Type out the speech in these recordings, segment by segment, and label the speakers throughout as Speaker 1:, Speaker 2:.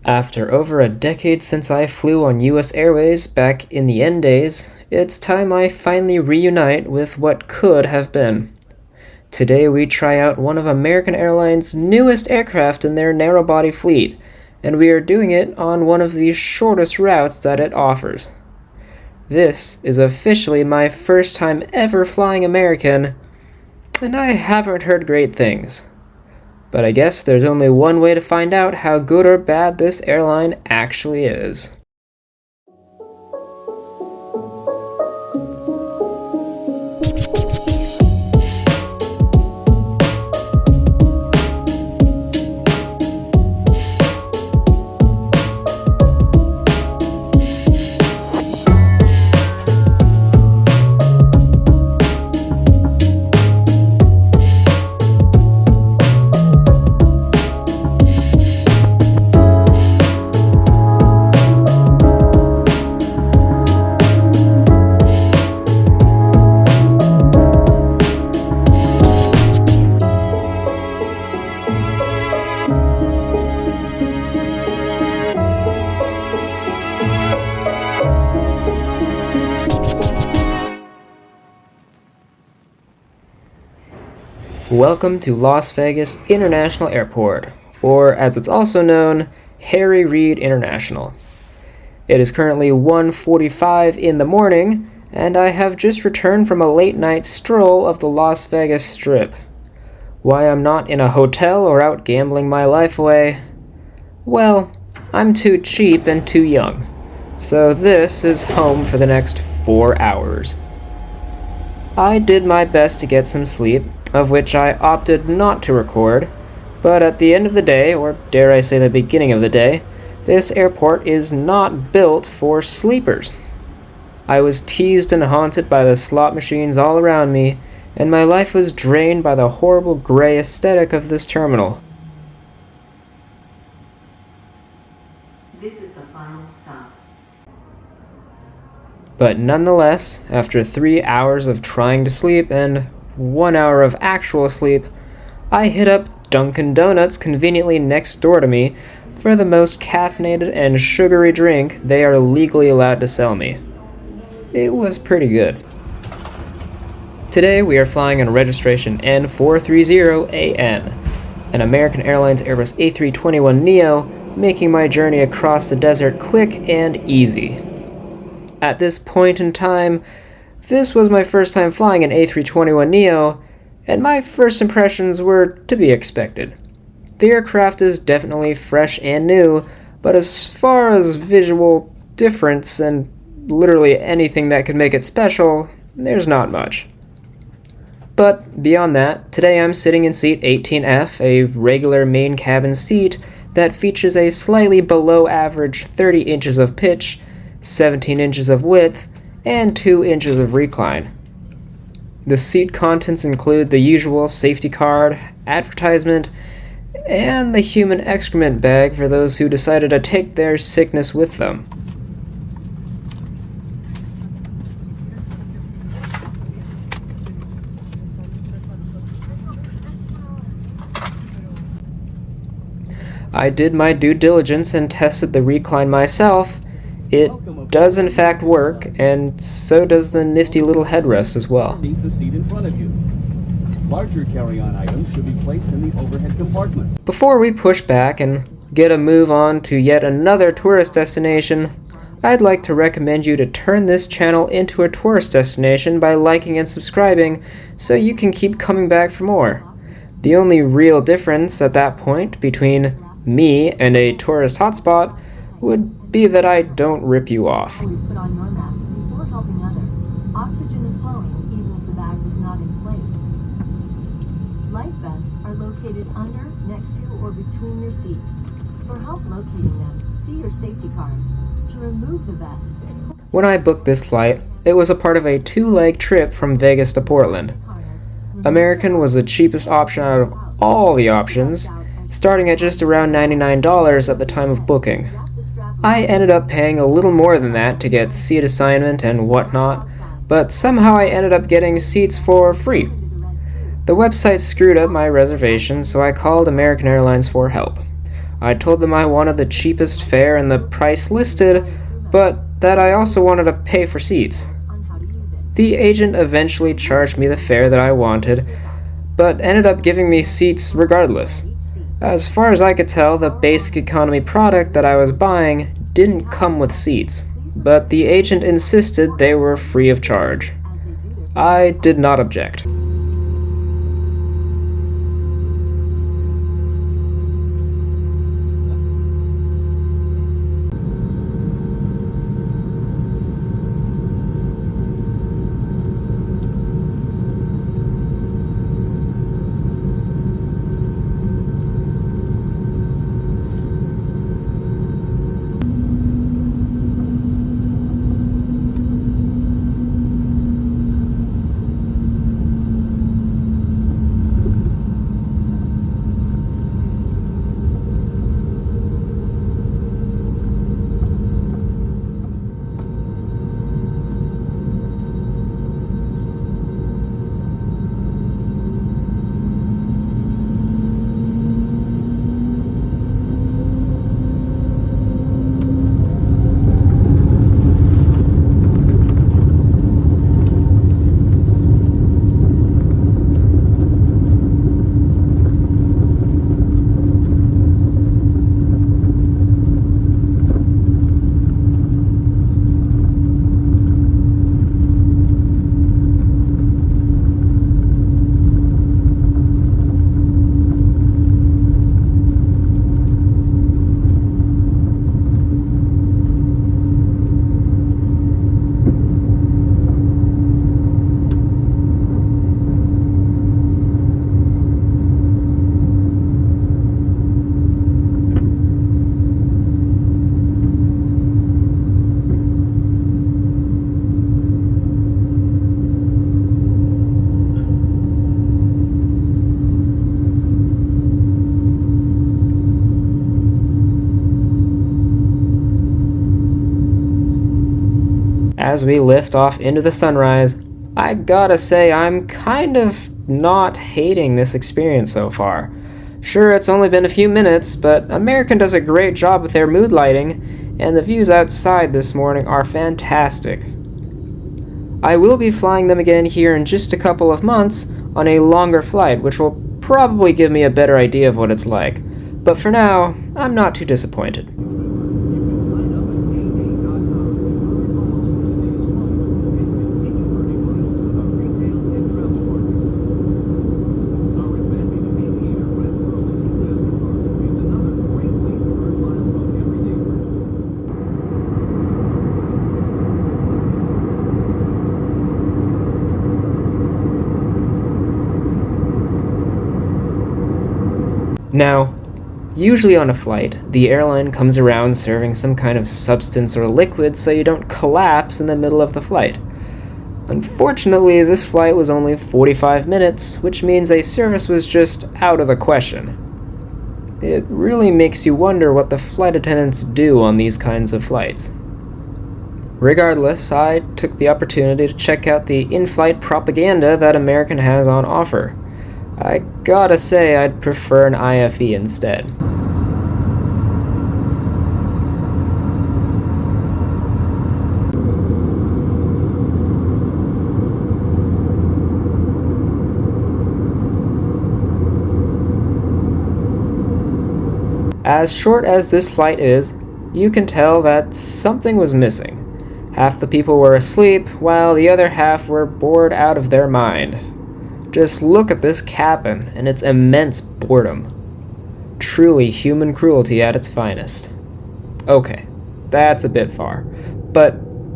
Speaker 1: After over a decade since I flew on US Airways back in the end days, it's time I finally reunite with what could have been. Today we try out one of American Airlines' newest aircraft in their narrow-body fleet, and we are doing it on one of the shortest routes that it offers. This is officially my first time ever flying American, and I haven't heard great things. But I guess there's only one way to find out how good or bad this airline actually is. Welcome to Las Vegas International Airport, or as it's also known, Harry Reid International. It is currently 1:45 in the morning, and I have just returned from a late-night stroll of the Las Vegas Strip. Why I'm not in a hotel or out gambling my life away? Well, I'm too cheap and too young, so this is home for the next 4 hours. I did my best to get some sleep, of which I opted not to record, but at the end of the day, or dare I say the beginning of the day, this airport is not built for sleepers. I was teased and haunted by the slot machines all around me, and my life was drained by the horrible gray aesthetic of this terminal.
Speaker 2: This is the final stop.
Speaker 1: But nonetheless, after 3 hours of trying to sleep and 1 hour of actual sleep, I hit up Dunkin' Donuts conveniently next door to me for the most caffeinated and sugary drink they are legally allowed to sell me. It was pretty good. Today we are flying on registration N430AN, an American Airlines Airbus A321NEO, making my journey across the desert quick and easy. At this point in time, this was my first time flying an A321NEO, and my first impressions were to be expected. The aircraft is definitely fresh and new, but as far as visual difference and literally anything that could make it special, there's not much. But beyond that, today I'm sitting in seat 18F, a regular main cabin seat that features a slightly below average 30 inches of pitch, 17 inches of width, and 2 inches of recline. The seat contents include the usual safety card, advertisement, and the human excrement bag for those who decided to take their sickness with them. I did my due diligence and tested the recline myself. It does in fact work, and so does the nifty little headrest as well.
Speaker 3: The seat in front of you. Larger carry-on items should be placed in the overhead compartment.
Speaker 1: Before we push back and get a move on to yet another tourist destination, I'd like to recommend you to turn this channel into a tourist destination by liking and subscribing so you can keep coming back for more. The only real difference at that point between me and a tourist hotspot would be that I don't rip you off.
Speaker 2: Always put on your mask before helping others. Oxygen is flowing even if the bag does not inflate. Life vests are located under, next to, or between your seat. For help locating them, see your safety card. To remove the vest,
Speaker 1: When I booked this flight, it was a part of a 2-leg trip from Vegas to Portland. American was the cheapest option out of all the options, starting at just around $99 at the time of booking. I ended up paying a little more than that to get seat assignment and whatnot, but somehow I ended up getting seats for free. The website screwed up my reservation, so I called American Airlines for help. I told them I wanted the cheapest fare and the price listed, but that I also wanted to pay for seats.
Speaker 2: On how to use it.
Speaker 1: The agent eventually charged me the fare that I wanted, but ended up giving me seats regardless. As far as I could tell, the basic economy product that I was buying didn't come with seats, but the agent insisted they were free of charge. I did not object. As we lift off into the sunrise, I gotta say I'm kind of not hating this experience so far. Sure, it's only been a few minutes, but American does a great job with their mood lighting, and the views outside this morning are fantastic. I will be flying them again here in just a couple of months on a longer flight, which will probably give me a better idea of what it's like. But for now, I'm not too disappointed. Now, usually on a flight, the airline comes around serving some kind of substance or liquid so you don't collapse in the middle of the flight. Unfortunately, this flight was only 45 minutes, which means a service was just out of the question. It really makes you wonder what the flight attendants do on these kinds of flights. Regardless, I took the opportunity to check out the in-flight propaganda that American has on offer. I gotta say I'd prefer an IFE instead. As short as this flight is, you can tell that something was missing. Half the people were asleep, while the other half were bored out of their mind. Just look at this cabin and its immense boredom. Truly human cruelty at its finest. Okay, that's a bit far, but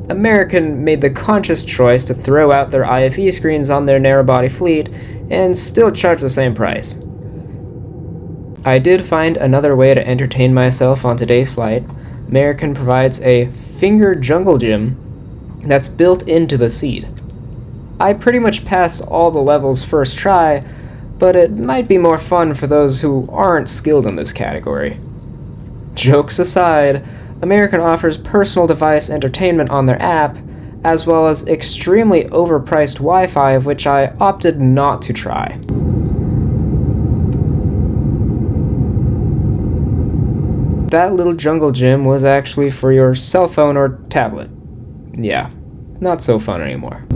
Speaker 1: American made the conscious choice to throw out their IFE screens on their narrow-body fleet and still charge the same price. I did find another way to entertain myself on today's flight. American provides a finger jungle gym that's built into the seat. I pretty much passed all the levels first try, but it might be more fun for those who aren't skilled in this category. Jokes aside, American offers personal device entertainment on their app, as well as extremely overpriced Wi-Fi, which I opted not to try. that little jungle gym was actually for your cell phone or tablet. Yeah, not so fun anymore.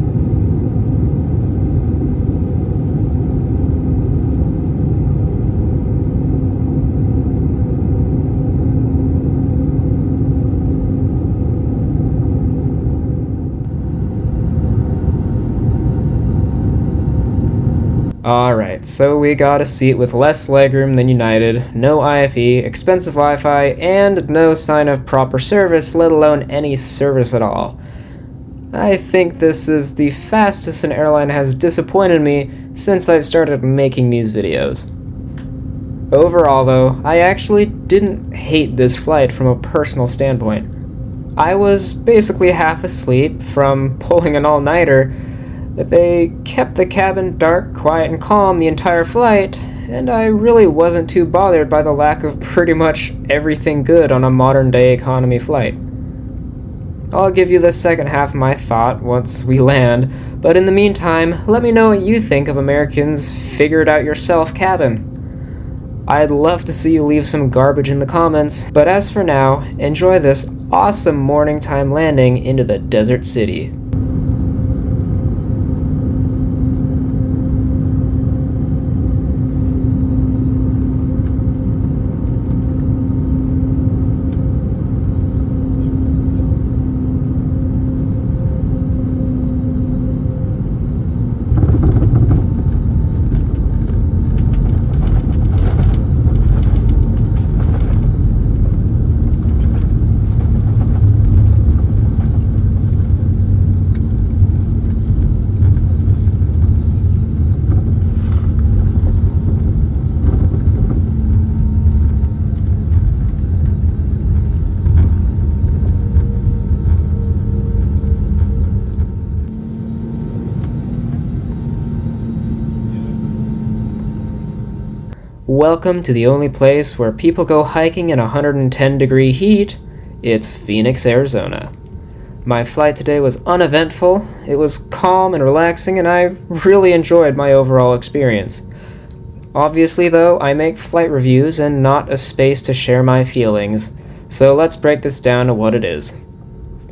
Speaker 1: Alright, so we got a seat with less legroom than United, no IFE, expensive Wi-Fi, and no sign of proper service, let alone any service at all. I think this is the fastest an airline has disappointed me since I've started making these videos. Overall though, I actually didn't hate this flight from a personal standpoint. I was basically half asleep from pulling an all-nighter. They kept the cabin dark, quiet, and calm the entire flight, and I really wasn't too bothered by the lack of pretty much everything good on a modern-day economy flight. I'll give you the second half of my thought once we land, but in the meantime, let me know what you think of Americans' figure-it-out-yourself cabin. I'd love to see you leave some garbage in the comments, but as for now, enjoy this awesome morning time landing into the desert city. Welcome to the only place where people go hiking in 110-degree heat. It's Phoenix, Arizona. My flight today was uneventful, it was calm and relaxing, and I really enjoyed my overall experience. Obviously though, I make flight reviews and not a space to share my feelings, so let's break this down to what it is.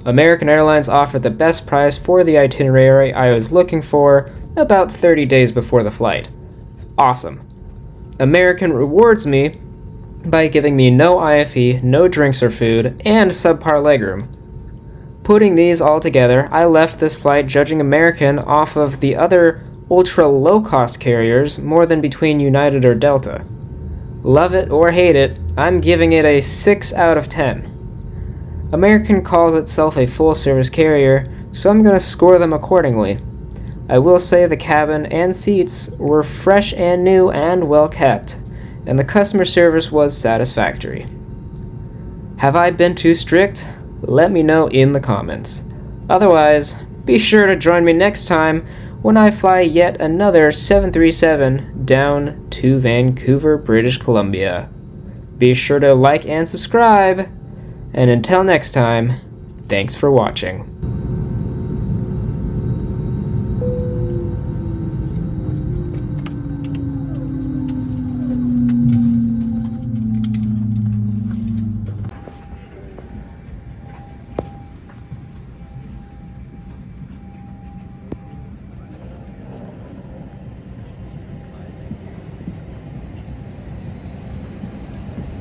Speaker 1: American Airlines offered the best price for the itinerary I was looking for about 30 days before the flight. Awesome. American rewards me by giving me no IFE, no drinks or food, and subpar legroom. Putting these all together, I left this flight judging American off of the other ultra low-cost carriers more than between United or Delta. Love it or hate it, I'm giving it a 6 out of 10. American calls itself a full-service carrier, so I'm going to score them accordingly. I will say the cabin and seats were fresh and new and well kept, and the customer service was satisfactory. Have I been too strict? Let me know in the comments. Otherwise, be sure to join me next time when I fly yet another 737 down to Vancouver, British Columbia. Be sure to like and subscribe, and until next time, thanks for watching.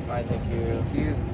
Speaker 4: Fine, thank you.